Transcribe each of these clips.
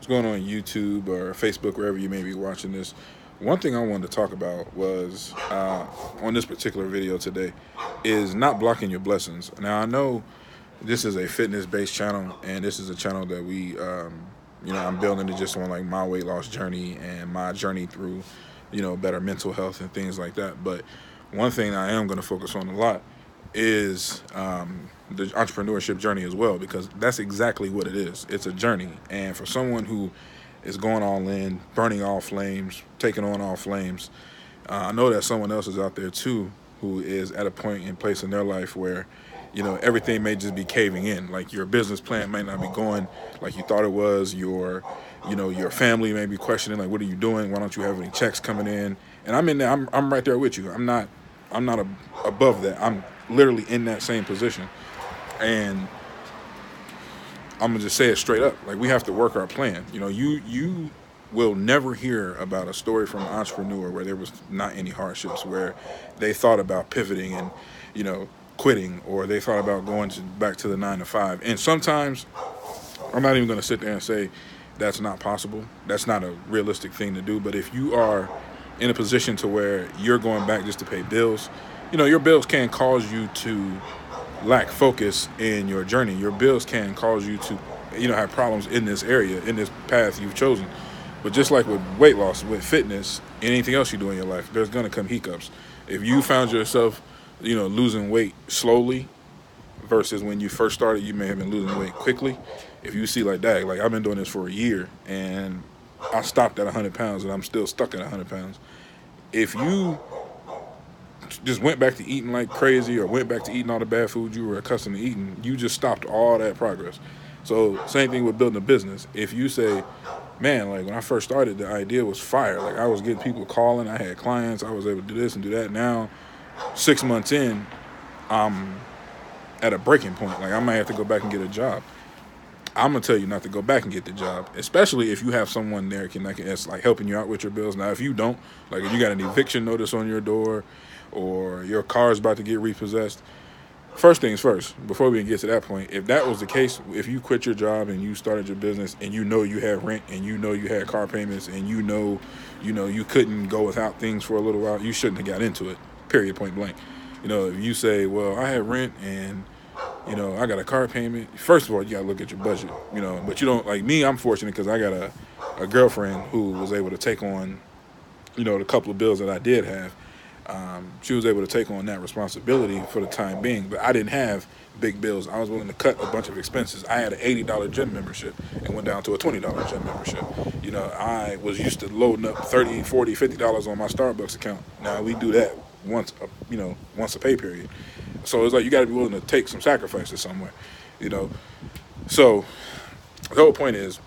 what's going on YouTube or Facebook, wherever you may be watching this. One thing I wanted to talk about was on this particular video today is not blocking your blessings. Now, I know this is a fitness-based channel, and this is a channel that I'm building it just on like my weight loss journey and my journey through, better mental health and things like that. But one thing I am going to focus on a lot is the entrepreneurship journey as well, because that's exactly what it is. It's a journey, and for someone who is going all in, burning all flames, taking on all flames, I know that someone else is out there too who is at a point in place in their life where everything may just be caving in. Like your business plan may not be going like you thought it was. Your family may be questioning, like, what are you doing? Why don't you have any checks coming in? And I'm in there. I'm right there with you. I'm not above that. I'm literally in that same position. And I'm gonna just say it straight up. Like, we have to work our plan. You will never hear about a story from an entrepreneur where there was not any hardships, where they thought about pivoting and quitting, or they thought about going back to the 9 to 5. And sometimes, I'm not even gonna sit there and say that's not possible. That's not a realistic thing to do. But if you are in a position to where you're going back just to pay bills, your bills can cause you to lack focus in your journey. Your bills can cause you to, have problems in this area, in this path you've chosen. But just like with weight loss, with fitness, and anything else you do in your life, there's going to come hiccups. If you found yourself, losing weight slowly versus when you first started, you may have been losing weight quickly. If you see like that, like I've been doing this for a year and I stopped at 100 pounds and I'm still stuck at 100 pounds. If you just went back to eating like crazy or went back to eating all the bad food you were accustomed to eating, you just stopped all that progress. So same thing with building a business. If you say, man, like when I first started, the idea was fire. Like I was getting people calling, I had clients, I was able to do this and do that. Now, 6 months in, I'm at a breaking point. Like I might have to go back and get a job. I'm gonna tell you not to go back and get the job, especially if you have someone there that's like helping you out with your bills. Now, if you don't, like if you got an eviction notice on your door, or your car is about to get repossessed, first things first, before we even get to that point, if that was the case, if you quit your job and you started your business and you had rent and you had car payments and you couldn't go without things for a little while, you shouldn't have got into it, period, point blank. If you say, well, I had rent and I got a car payment, first of all, you got to look at your budget, but you don't, like me, I'm fortunate because I got a girlfriend who was able to take on, the couple of bills that I did have. She was able to take on that responsibility for the time being, but I didn't have big bills. I was willing to cut a bunch of expenses. I had an $80 gym membership and went down to a $20 gym membership. I was used to loading up $30, $40, $50 on my Starbucks account. Now we do that once a pay period. So it's like you got to be willing to take some sacrifices somewhere, So the whole point is,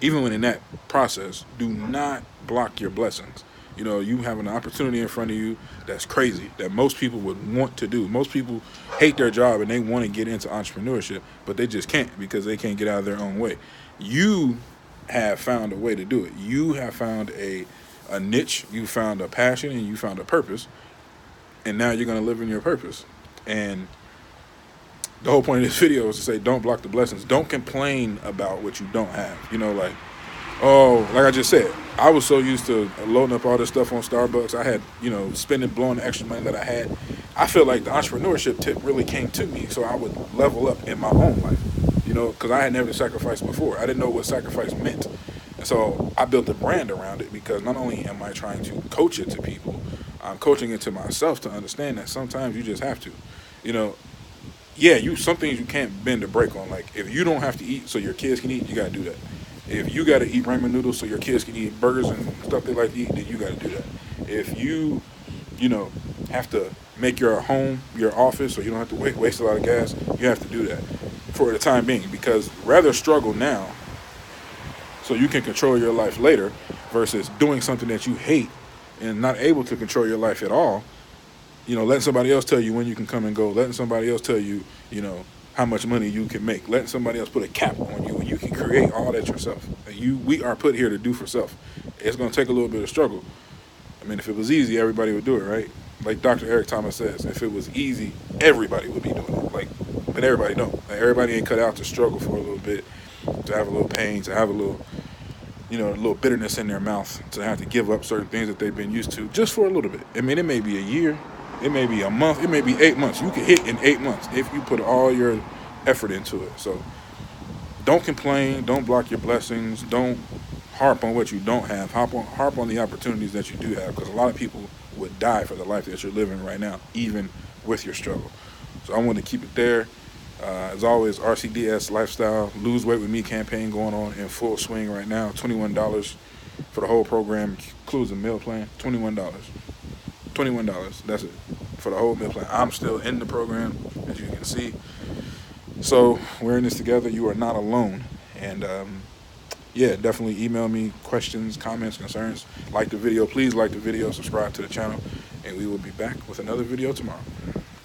even when in that process, do not block your blessings. You have an opportunity in front of you that's crazy, that most people would want to do. Most people hate their job and they want to get into entrepreneurship, but they just can't because they can't get out of their own way. You have found a way to do it. You have found a niche, you found a passion, and you found a purpose, and now you're going to live in your purpose. And the whole point of this video is to say, don't block the blessings. Don't complain about what you don't have. Like I just said, I was so used to loading up all this stuff on Starbucks. I had, blowing the extra money that I had. I feel like the entrepreneurship tip really came to me so I would level up in my own life, because I had never sacrificed before. I didn't know what sacrifice meant. And so I built a brand around it, because not only am I trying to coach it to people, I'm coaching it to myself to understand that sometimes you just have to, some things you can't bend or break on. Like if you don't have to eat so your kids can eat, you got to do that. If you got to eat ramen noodles so your kids can eat burgers and stuff they like to eat, then you got to do that. If you, have to make your home your office so you don't have to waste a lot of gas, you have to do that for the time being, because rather struggle now so you can control your life later versus doing something that you hate and not able to control your life at all, letting somebody else tell you when you can come and go, letting somebody else tell you, how much money you can make, letting somebody else put a cap on you when you can create all that yourself. We are put here to do for self. It's going to take a little bit of struggle. I mean, if it was easy, everybody would do it, right? Like Dr. Eric Thomas says, if it was easy, everybody would be doing it. But everybody don't. Like, everybody ain't cut out to struggle for a little bit to have a little pain, to have a little, a little bitterness in their mouth, to have to give up certain things that they've been used to just for a little bit. I mean, it may be a year, it may be a month, it may be 8 months. You can hit in 8 months if you put all your effort into it. So don't complain, don't block your blessings, don't harp on what you don't have. Harp on the opportunities that you do have, because a lot of people would die for the life that you're living right now, even with your struggle. So I want to keep it there. As always, RCDS Lifestyle Lose Weight With Me campaign going on in full swing right now. $21 for the whole program, includes a meal plan. $21. $21. That's it for the whole meal plan. I'm still in the program, as you can see. So we're in this together. You are not alone. And yeah, definitely email me questions, comments, concerns. Like the video. Please like the video. Subscribe to the channel. And we will be back with another video tomorrow.